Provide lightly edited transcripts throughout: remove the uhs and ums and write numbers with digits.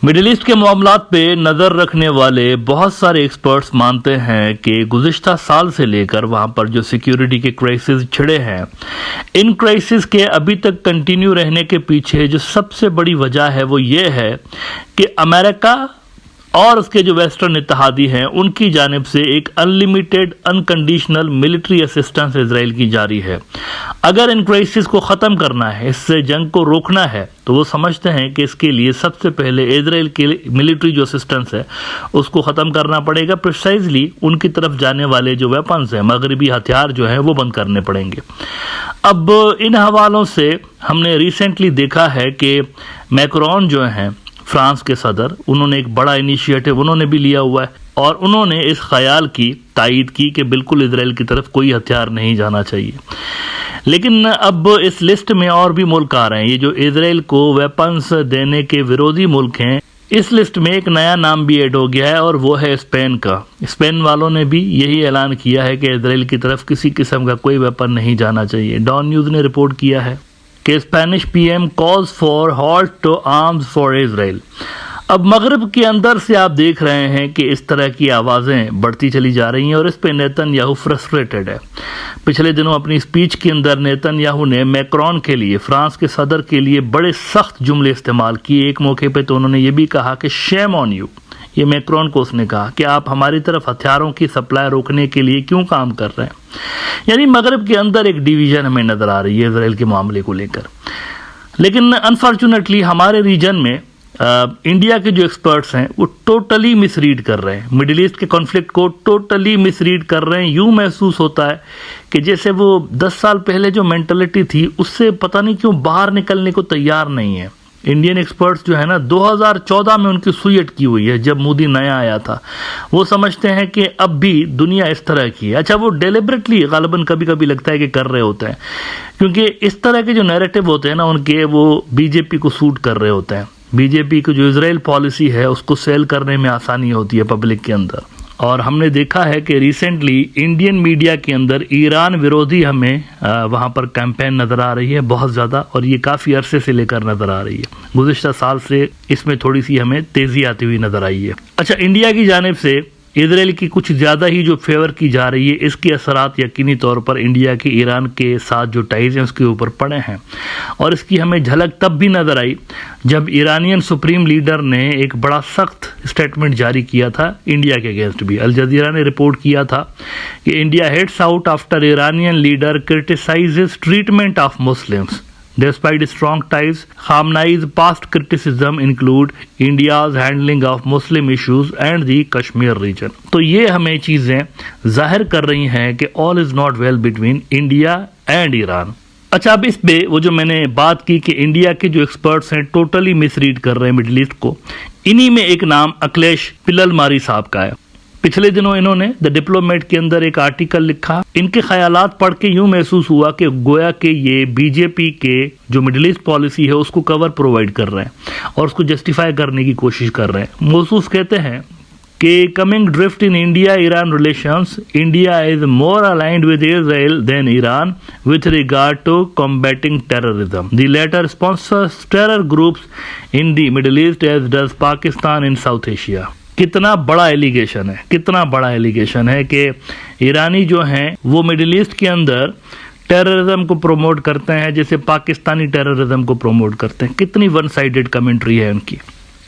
Middle asset کے معاملات پہ نظر رکھنے والے بہت سارے ایکسپرٹس مانتے ہیں کہ گزشتہ سال سے لے کر وہاں پر جو سیکیورٹی کے کرائسس چھڑے ہیں، ان کرائسس کے ابھی تک کنٹینیو رہنے کے پیچھے جو سب سے بڑی وجہ ہے وہ یہ ہے کہ امریکہ اور اس کے جو ویسٹرن اتحادی ہیں ان کی جانب سے ایک انلمیٹڈ انکنڈیشنل ملٹری اسسٹنس اسرائیل کی جاری ہے۔ اگر ان کرائسس کو ختم کرنا ہے، اس سے جنگ کو روکنا ہے، تو وہ سمجھتے ہیں کہ اس کے لیے سب سے پہلے اسرائیل کی ملٹری جو اسسٹنس ہے اس کو ختم کرنا پڑے گا، پریسائزلی ان کی طرف جانے والے جو ویپنز ہیں، مغربی ہتھیار جو ہیں وہ بند کرنے پڑیں گے۔ اب ان حوالوں سے ہم نے ریسنٹلی دیکھا ہے کہ میکرون جو ہیں فرانس کے صدر، انہوں نے ایک بڑا انیشیٹو انہوں نے بھی لیا ہوا ہے اور انہوں نے اس خیال کی تائید کی کہ بالکل اسرائیل کی طرف کوئی ہتھیار نہیں جانا چاہیے۔ لیکن اب اس لسٹ میں اور بھی ملک آ رہے ہیں، یہ جو اسرائیل کو ویپنز دینے کے وروزی ملک ہیں، اس لسٹ میں ایک نیا نام بھی ایڈ ہو گیا ہے اور وہ ہے اسپین کا۔ اسپین والوں نے بھی یہی اعلان کیا ہے کہ اسرائیل کی طرف کسی قسم کا کوئی ویپن نہیں جانا چاہیے۔ ڈان نیوز نے رپورٹ کیا ہے کہ Spanish P M calls for halt to arms for Israel. اب مغرب کے اندر سے آپ دیکھ رہے ہیں کہ اس طرح کی آوازیں بڑھتی چلی جا رہی ہیں اور اس پہ نیتن یاہو فرسٹریٹڈ ہے۔ پچھلے دنوں اپنی اسپیچ کے اندر نیتن یاہو نے میکرون کے لیے، فرانس کے صدر کے لیے بڑے سخت جملے استعمال کیے۔ ایک موقع پہ تو انہوں نے یہ بھی کہا کہ شیم آن یو، یہ میکرون کو اس نے کہا کہ آپ ہماری طرف ہتھیاروں کی سپلائی روکنے کے لیے کیوں کام کر رہے ہیں۔ یعنی مغرب کے اندر ایک ڈیویژن ہمیں نظر آ رہی ہے اسرائیل کے معاملے کو لے کر۔ لیکن انفارچونیٹلی ہمارے ریجن میں انڈیا کے جو ایکسپرٹس ہیں وہ ٹوٹلی مس ریڈ کر رہے ہیں، مڈل ایسٹ کے کانفلکٹ کو ٹوٹلی مس ریڈ کر رہے ہیں۔ یوں محسوس ہوتا ہے کہ جیسے وہ 10 سال پہلے جو مینٹلٹی تھی اس سے پتہ نہیں کیوں باہر نکلنے کو تیار نہیں ہے۔ انڈین ایکسپرٹس جو ہے نا 2014 میں ان کی سوئی اٹکی ہوئی ہے جب مودی نیا آیا تھا، وہ سمجھتے ہیں کہ اب بھی دنیا اس طرح کی ہے۔ اچھا، وہ ڈیلیبریٹلی غالباً کبھی کبھی لگتا ہے کہ کر رہے ہوتے ہیں، کیونکہ اس طرح کے جو نیریٹو ہوتے ہیں نا ان کے، وہ بی جے پی کو سوٹ کر رہے ہوتے ہیں۔ بی جے پی کی جو اسرائیل پالیسی ہے اس کو سیل کرنے میں آسانی ہوتی ہے پبلک کے اندر، اور ہم نے دیکھا ہے کہ ریسنٹلی انڈین میڈیا کے اندر ایران ورودھی ہمیں وہاں پر کیمپین نظر آ رہی ہے بہت زیادہ، اور یہ کافی عرصے سے لے کر نظر آ رہی ہے۔ گزشتہ سال سے اس میں تھوڑی سی ہمیں تیزی آتی ہوئی نظر آئی ہے۔ اچھا، انڈیا کی جانب سے اسرائیل کی کچھ زیادہ ہی جو فیور کی جا رہی ہے، اس کے اثرات یقینی طور پر انڈیا کے ایران کے ساتھ جو ٹائز ہیں اس کے اوپر پڑے ہیں، اور اس کی ہمیں جھلک تب بھی نظر آئی جب ایرانین سپریم لیڈر نے ایک بڑا سخت اسٹیٹمنٹ جاری کیا تھا انڈیا کے اگینسٹ بھی۔ الجزیرہ نے رپورٹ کیا تھا کہ India heads out after Iranian leader criticizes treatment of Muslims Despite strong ties, Khamenei's past criticism include India's handling of Muslim issues and the Kashmir region. تو یہ ہمیں چیزیں ظاہر کر رہی ہیں کہ all is not well between India and Iran. اچھا، اب اس پہ وہ جو میں نے بات کی کہ انڈیا کے جو ایکسپرٹس ہیں ٹوٹلی مس ریڈ کر رہے ہیں مڈل ایسٹ کو، انہی میں ایک نام اکھلیش پلل ماری صاحب کا ہے۔ پچھلے دنوں انہوں نے دی ڈپلومیٹ کے اندر ایک آرٹیکل لکھا۔ ان کے خیالات پڑھ کے یوں محسوس ہوا کہ گویا کہ یہ بی جے پی کے جو مڈل ایسٹ پالیسی ہے اس کو کور پرووائڈ کر رہے ہیں اور اس کو جسٹیفائی کرنے کی کوشش کر رہے ہیں۔ موصوف کہتے ہیں کہ coming drift in India Iran relations, India is more aligned with Israel than Iran with regard to combating terrorism. The latter sponsors terror groups in the Middle East as does Pakistan in South Asia. کتنا بڑا allegation ہے، کتنا بڑا allegation ہے کہ ایرانی جو ہیں وہ مڈل ایسٹ کے اندر ٹیررزم کو پروموٹ کرتے ہیں جیسے پاکستانی ٹیررزم کو پروموٹ کرتے ہیں۔ کتنی ون سائیڈڈ کمنٹری ہے ان کی۔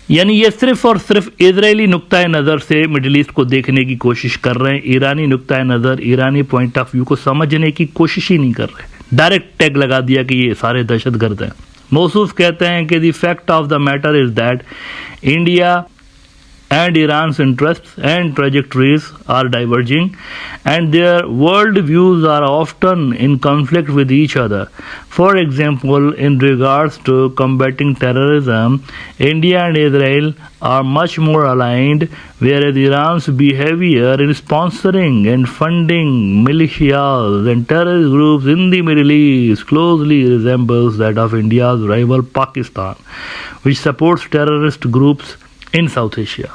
یعنی یہ صرف اور صرف اسرائیلی نقطۂ نظر سے مڈل ایسٹ کو دیکھنے کی کوشش کر رہے ہیں، ایرانی نقطۂ نظر، ایرانی پوائنٹ آف ویو کو سمجھنے کی کوشش ہی نہیں کر رہے، ڈائریکٹ ٹیگ لگا دیا کہ یہ سارے دہشت گرد ہیں۔ موصوف کہتے ہیں کہ the fact of the matter is that India and Iran's interests and trajectories are diverging and their world views are often in conflict with each other. For example, in regards to combating terrorism, India and Israel are much more aligned, whereas Iran's behavior in sponsoring and funding militias and terrorist groups in the Middle East closely resembles that of India's rival Pakistan, which supports terrorist groups in South Asia.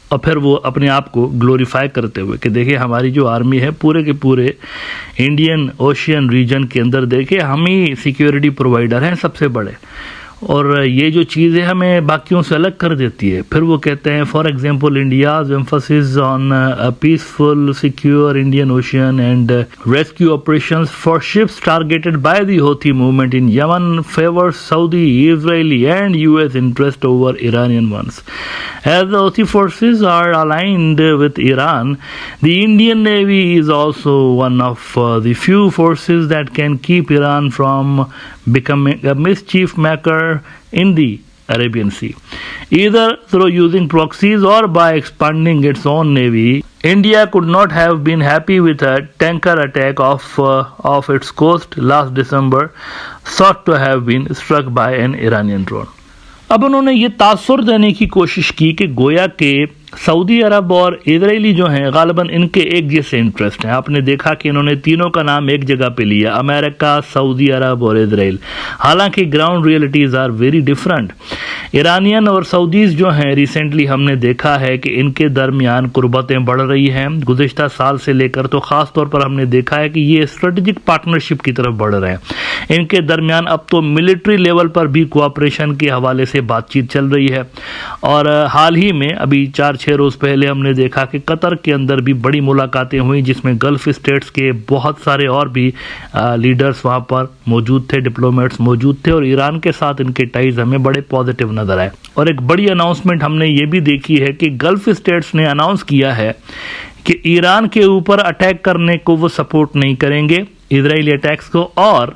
اور پھر وہ اپنے آپ کو glorify کرتے ہوئے کہ دیکھیں ہماری جو آرمی ہے پورے کے پورے انڈین اوشین ریجن کے اندر دیکھیں ہم ہی سیکیورٹی پرووائڈر ہیں سب سے بڑے، اور یہ جو چیزیں ہمیں باقیوں سے الگ کر دیتی ہے. پھر وہ کہتے ہیں for example India's emphasis on a peaceful, secure Indian Ocean and rescue operations for ships targeted by the Houthi movement in Yemen favors Saudi, Israeli and US interest over Iranian ones. As the Houthi forces are aligned with Iran, the Indian Navy is also one of the few forces that can keep Iran from becoming a mischief maker in the Arabian Sea. Either through using proxies or by expanding its own navy, India could not have been happy with a tanker attack off its coast last December, thought to have been struck by an Iranian drone. اب انہوں نے یہ تاثر دینے کی کوشش کی کہ گویا کہ سعودی عرب اور اسرائیلی جو ہیں غالباً ان کے ایک جیسے انٹرسٹ ہیں. آپ نے دیکھا کہ انہوں نے تینوں کا نام ایک جگہ پہ لیا, امریکہ, سعودی عرب اور اسرائیل, حالانکہ ground realities are very different. Iranians اور سعودیز جو ہیں ریسنٹلی ہم نے دیکھا ہے کہ ان کے درمیان قربتیں بڑھ رہی ہیں. گزشتہ سال سے لے کر تو خاص طور پر ہم نے دیکھا ہے کہ یہ اسٹریٹجک پارٹنرشپ کی طرف بڑھ رہے ہیں. ان کے درمیان اب تو ملٹری لیول پر بھی کوآپریشن کے حوالے سے بات چیت چل رہی ہے. اور حال ہی میں ابھی 4-6 روز پہلے ہم نے دیکھا کہ قطر کے اندر بھی بڑی ملاقاتیں ہوئیں جس میں گلف اسٹیٹس کے بہت سارے اور بھی لیڈرز وہاں پر موجود تھے, ڈپلومیٹس موجود تھے, اور ایران کے ساتھ ان کے ٹائز ہمیں بڑے پازیٹیو نظر آئے. اور ایک بڑی اناؤنسمنٹ ہم نے یہ بھی دیکھی ہے کہ گلف اسٹیٹس نے اناؤنس کیا ہے کہ ایران کے اوپر اٹیک کرنے کو وہ سپورٹ نہیں کریں گے, اسرائیلی اٹیکس کو, اور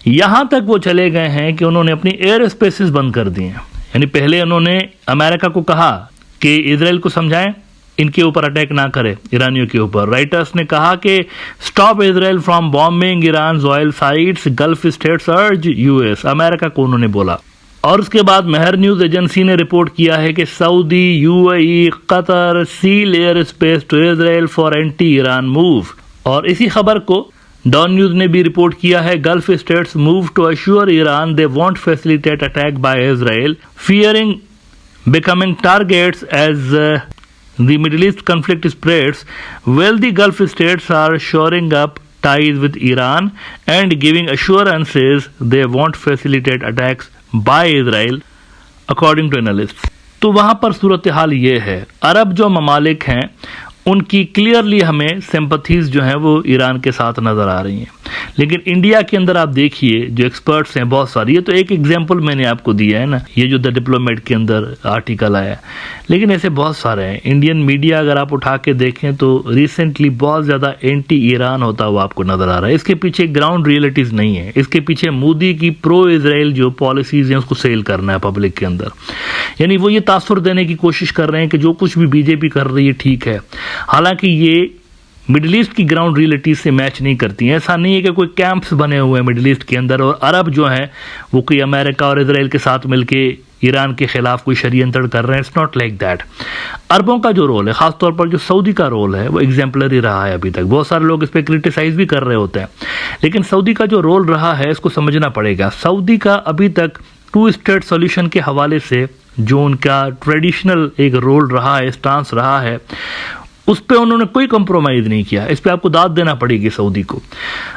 یہاں تک وہ چلے گئے ہیں کہ انہوں نے اپنی ایئر اسپیسز بند کر دی ہیں. یعنی پہلے انہوں نے امریکہ کو کہا کہ اسرائیل کو سمجھائیں ان کے اوپر اٹیک نہ کرے, ایرانیوں کے اوپر. رائٹرز نے کہا کہ stop Israel from bombing Iran's oil sites, gulf states urge US, امریکہ کو انہوں نے بولا. اور اس کے بعد مہر نیوز ایجنسی نے رپورٹ کیا ہے کہ Saudi, UAE, Qatar sell airspace to Israel for anti Iran move. اور اسی خبر کو ڈان نیوز نے بھی رپورٹ کیا ہے, Gulf states move to assure Iran they want facilitate attack by Israel fearing becoming targets as the Middle East conflict spreads, while the Gulf states are shoring up ties with Iran and giving assurances they won't facilitate attacks by Israel, according to analysts. تو وہاں پر صورتحال یہ ہے, عرب جو ممالک ہیں ان کی clearly ہمیں سمپتھیز جو ہیں وہ ایران کے ساتھ نظر آ رہی ہیں. لیکن انڈیا کے اندر آپ دیکھیے جو ایکسپرٹس ہیں بہت ساری, یہ تو ایک ایگزامپل میں نے آپ کو دیا ہے نا, یہ جو دا ڈپلومیٹ کے اندر آرٹیکل آیا, لیکن ایسے بہت سارے ہیں. انڈین میڈیا اگر آپ اٹھا کے دیکھیں تو ریسنٹلی بہت زیادہ اینٹی ایران ہوتا ہوا آپ کو نظر آ رہا ہے. اس کے پیچھے گراؤنڈ ریئلٹیز نہیں ہے, اس کے پیچھے مودی کی پرو اسرائیل جو پالیسیز ہیں اس کو سیل کرنا ہے پبلک کے اندر. یعنی وہ یہ تاثر دینے کی کوشش کر رہے ہیں کہ جو کچھ بھی بی جے پی کر رہی ہے ٹھیک ہے, حالانکہ یہ مڈل ایسٹ کی گراؤنڈ ریئلٹیز سے میچ نہیں کرتی ہیں. ایسا نہیں ہے کہ کوئی کیمپس بنے ہوئے ہیں مڈل ایسٹ کے اندر اور عرب جو ہیں وہ کوئی امریکہ اور اسرائیل کے ساتھ مل کے ایران کے خلاف کوئی شریعتر کر رہے ہیں. It's not like that. عربوں کا جو رول ہے, خاص طور پر جو سعودی کا رول ہے, وہ ایگزامپلری رہا ہے ابھی تک. بہت سارے لوگ اس پہ کرٹیسائز بھی کر رہے ہوتے ہیں, لیکن سعودی کا جو رول رہا ہے اس کو سمجھنا پڑے گا. سعودی کا ابھی تک 2 اسٹیٹ سولوشن کے حوالے سے جو ان کا ٹریڈیشنل ایک رول رہا ہے, اسٹانس رہا ہے, اس پہ انہوں نے کوئی کمپرومائز نہیں کیا. اس پہ آپ کو داد دینا پڑے گی سعودی کو.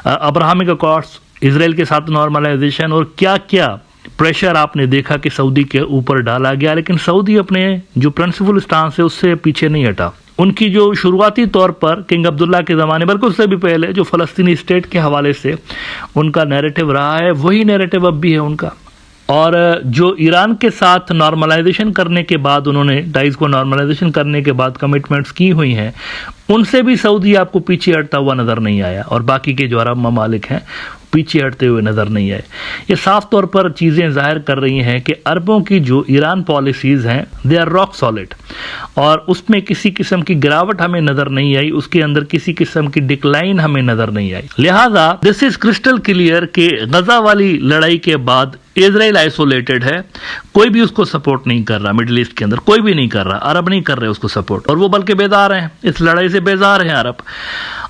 ابراہمک اکارڈز, اسرائیل کے ساتھ نارملائزیشن, اور کیا کیا پریشر آپ نے دیکھا کہ سعودی کے اوپر ڈالا گیا, لیکن سعودی اپنے جو پرنسپل اسٹانس ہے اس سے پیچھے نہیں ہٹا. ان کی جو شروعاتی طور پر کنگ عبداللہ کے زمانے, بلکہ اس سے بھی پہلے جو فلسطینی اسٹیٹ کے حوالے سے ان کا نیریٹو رہا ہے, وہی نیریٹو اب بھی ہے ان کا. اور جو ایران کے ساتھ نارملائزیشن کرنے کے بعد, انہوں نے ٹائز کو نارملائزیشن کرنے کے بعد کمٹمنٹس کی ہوئی ہیں, ان سے بھی سعودی آپ کو پیچھے ہٹتا ہوا نظر نہیں آیا, اور باقی کے جو عرب ممالک ہیں پیچھے ہٹتے ہوئے نظر نہیں آئے. یہ صاف طور پر چیزیں ظاہر کر رہی ہیں کہ عربوں کی جو ایران پالیسیز ہیں دے آر راک سالڈ, اور اس میں کسی قسم کی گراوٹ ہمیں نظر نہیں آئی, اس کے اندر کسی قسم کی ڈکلائن ہمیں نظر نہیں آئی. لہذا دس از کرسٹل کلیئر کہ غزہ والی لڑائی کے بعد اسرائیل آئسولیٹڈ ہے, کوئی بھی اس کو سپورٹ نہیں کر رہا. مڈل ایسٹ کے اندر کوئی بھی نہیں کر رہا, عرب نہیں کر رہے اس کو سپورٹ, اور وہ بلکہ بیزار ہیں, اس لڑائی سے بیزار ہیں عرب.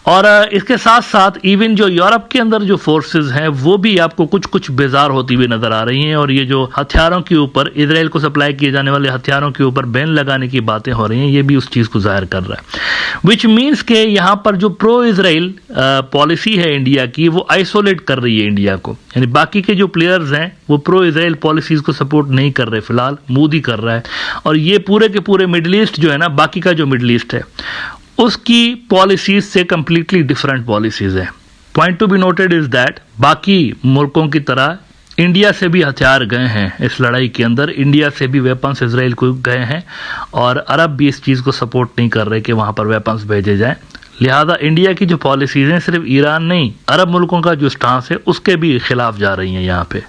اور اس کے ساتھ ساتھ ایون جو یورپ کے اندر جو فورسز ہیں وہ بھی آپ کو کچھ بیزار ہوتی ہوئی نظر آ رہی ہیں، اور یہ جو ہتھیاروں کے اوپر اسرائیل کو سپلائی کیے جانے والے ہتھیاروں کے اوپر بین لگانے کی باتیں ہو رہی ہیں، یہ بھی اس چیز کو ظاہر کر رہا ہے، وچ مینس کہ یہاں پر جو پرو اسرائیل پالیسی ہے انڈیا کی وہ آئسولیٹ کر رہی ہے انڈیا کو، یعنی باقی کے جو پلیئرز ہیں وہ پرو اسرائیل پالیسیز کو سپورٹ نہیں کر رہے، فی الحال مودی کر رہا ہے، اور یہ پورے کے پورے مڈل ایسٹ جو ہے نا، باقی کا جو مڈل ایسٹ ہے اس کی پالیسیز سے کمپلیٹلی ڈفرینٹ پالیسیز ہیں۔ Point to be noted is that باقی ملکوں کی طرح انڈیا سے بھی ہتھیار گئے ہیں اس لڑائی کے اندر، انڈیا سے بھی ویپنس اسرائیل کو گئے ہیں، اور عرب بھی اس چیز کو سپورٹ نہیں کر رہے کہ وہاں پر ویپنس بھیجے جائیں، لہذا انڈیا کی جو پالیسیز ہیں صرف ایران نہیں، عرب ملکوں کا جو سٹانس ہے اس کے بھی خلاف جا رہی ہیں یہاں پہ۔